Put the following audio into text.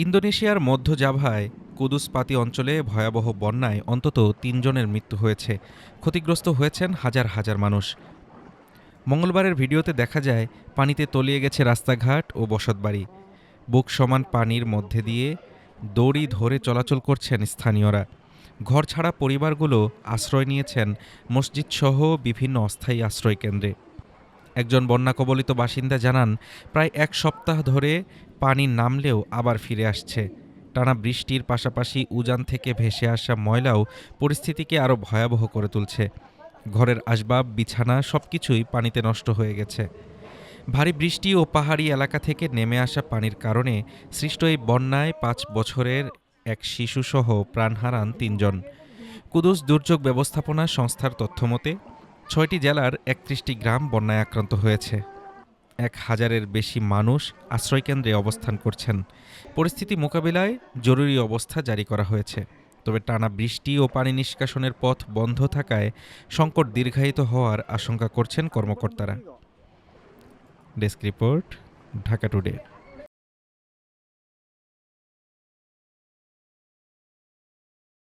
ইন্দোনেশিয়ার মধ্য জাভায় কুদুস পাতি অঞ্চলে ভয়াবহ বন্যায় অন্তত ৩ জনের মৃত্যু হয়েছে। ক্ষতিগ্রস্ত হয়েছেন হাজার হাজার মানুষ। মঙ্গলবারের ভিডিওতে দেখা যায় পানিতে তলিয়ে গেছে রাস্তাঘাট ও বসতবাড়ি। বুক সমান পানির মধ্যে দিয়ে দড়ি ধরে চলাচল করছেন স্থানীয়রা। ঘরছাড়া পরিবারগুলো আশ্রয় নিয়েছেন মসজিদসহ বিভিন্ন অস্থায়ী আশ্রয়কেন্দ্রে। একজন বন্যাকবলিত বাসিন্দা জানান, প্রায় ১ সপ্তাহ ধরে পানি নামলেও আবার ফিরে আসছে। টানা বৃষ্টির পাশাপাশি উজান থেকে ভেসে আসা ময়লাও পরিস্থিতিকে আরও ভয়াবহ করে তুলছে। ঘরের আসবাব, বিছানা সবকিছুই পানিতে নষ্ট হয়ে গেছে। ভারী বৃষ্টি ও পাহাড়ি এলাকা থেকে নেমে আসা পানির কারণে সৃষ্ট এই বন্যায় ৫ বছরের এক শিশুসহ প্রাণ হারান ৩ জন। কুদুস দুর্যোগ ব্যবস্থাপনা সংস্থার তথ্যমতে ৬টি জেলার ৩১টি গ্রাম বন্যায় আক্রান্ত হয়েছে। ১,০০০-এর বেশি মানুষ আশ্রয়কেন্দ্রে অবস্থান করছেন। পরিস্থিতি মোকাবিলায় জরুরি অবস্থা জারি করা হয়েছে। তবে টানা বৃষ্টি ও পানি নিষ্কাশনের পথ বন্ধ থাকায় সংকট দীর্ঘায়িত হওয়ার আশঙ্কা করছেন কর্মকর্তারা। Desk report, Dhaka today.